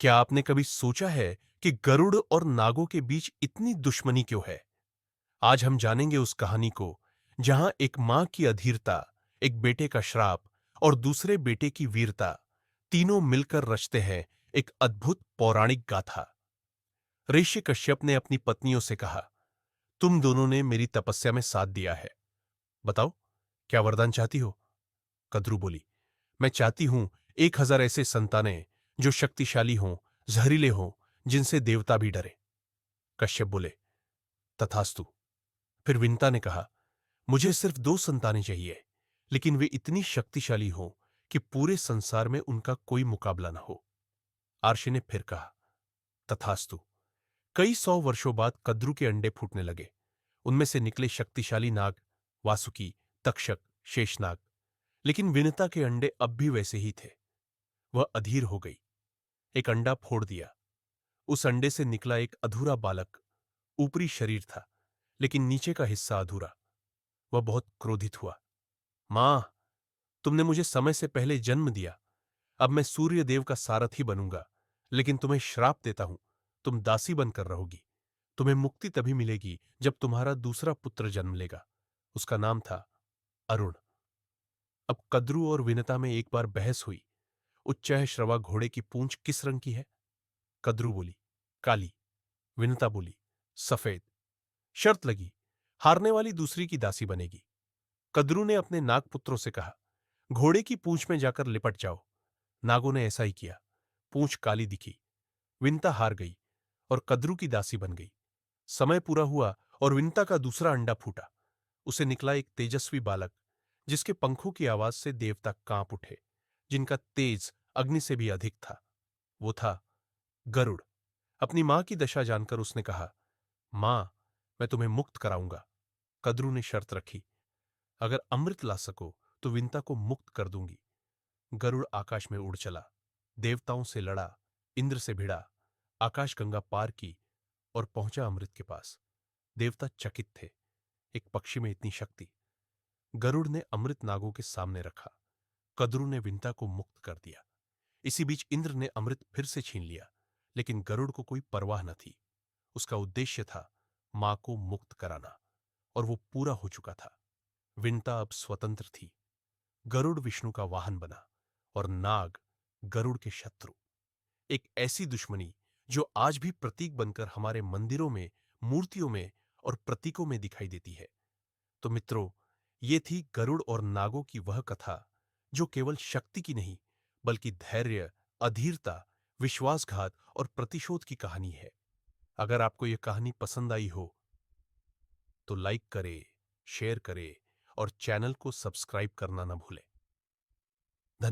क्या आपने कभी सोचा है कि गरुड़ और नागों के बीच इतनी दुश्मनी क्यों है? आज हम जानेंगे उस कहानी को, जहां एक मां की अधीरता, एक बेटे का श्राप और दूसरे बेटे की वीरता, तीनों मिलकर रचते हैं एक अद्भुत पौराणिक गाथा। ऋषि कश्यप ने अपनी पत्नियों से कहा, तुम दोनों ने मेरी तपस्या में साथ दिया है। बताओ, क्या वरदान चाहती हो? कद्रू बोली, मैं चाहती हूं 1000 ऐसे संतानें जो शक्तिशाली हों, जहरीले हों, जिनसे देवता भी डरे। कश्यप बोले, तथास्तु। फिर विंता ने कहा, मुझे सिर्फ 2 संतानें चाहिए, लेकिन वे इतनी शक्तिशाली हों कि पूरे संसार में उनका कोई मुकाबला न हो। आर्षि ने फिर कहा, तथास्तु। कई 100 वर्षों बाद कद्रू के अंडे फूटने लगे। उनमें से निकले शक्तिशाली नाग, वासुकी, तक्षक, शेषनाग। लेकिन विनता के अंडे अब भी वैसे ही थे। वह अधीर हो गई। एक अंडा फोड़ दिया। उस अंडे से निकला एक अधूरा बालक। ऊपरी शरीर था, लेकिन नीचे का हिस्सा अधूरा। वह बहुत क्रोधित हुआ। मां, तुमने मुझे समय से पहले जन्म दिया। अब मैं सूर्य देव का सारथी बनूंगा, लेकिन तुम्हें श्राप देता हूं, तुम दासी बनकर रहोगी। तुम्हें मुक्ति तभी मिलेगी जब तुम्हारा दूसरा पुत्र जन्म लेगा। उसका नाम था अरुण। अब कद्रू और विनता में एक बार बहस हुई। उच्चैः श्रवा घोड़े की पूंछ किस रंग की है? कद्रू बोली, काली। विनता बोली, सफेद। शर्त लगी, हारने वाली दूसरी की दासी बनेगी। कद्रू ने अपने नागपुत्रों से कहा, घोड़े की पूंछ में जाकर लिपट जाओ। नागों ने ऐसा ही किया। पूंछ काली दिखी। विनता हार गई और कद्रू की दासी बन गई। समय पूरा हुआ और विनता का दूसरा अंडा फूटा। उसे निकला एक तेजस्वी बालक, जिसके पंखों की आवाज से देवता कांप उठे, जिनका तेज अग्नि से भी अधिक था। वो था गरुड़। अपनी मां की दशा जानकर उसने कहा, मां, मैं तुम्हें मुक्त कराऊंगा। कद्रू ने शर्त रखी, अगर अमृत ला सको तो विनता को मुक्त कर दूंगी। गरुड़ आकाश में उड़ चला, देवताओं से लड़ा, इंद्र से भिड़ा, आकाश गंगा पार की और पहुंचा अमृत के पास। देवता चकित थे, एक पक्षी में इतनी शक्ति। गरुड़ ने अमृत नागों के सामने रखा। कद्रू ने विंता को मुक्त कर दिया। इसी बीच इंद्र ने अमृत फिर से छीन लिया, लेकिन गरुड़ को कोई परवाह न थी। उसका उद्देश्य था मां को मुक्त कराना, और वो पूरा हो चुका था। विंता अब स्वतंत्र थी। गरुड़ विष्णु का वाहन बना और नाग गरुड़ के शत्रु। एक ऐसी दुश्मनी जो आज भी प्रतीक बनकर हमारे मंदिरों में, मूर्तियों में और प्रतीकों में दिखाई देती है। तो मित्रों, ये थी गरुड़ और नागों की वह कथा, जो केवल शक्ति की नहीं, बल्कि धैर्य, अधीरता, विश्वासघात और प्रतिशोध की कहानी है। अगर आपको यह कहानी पसंद आई हो तो लाइक करें, शेयर करें और चैनल को सब्सक्राइब करना न भूलें।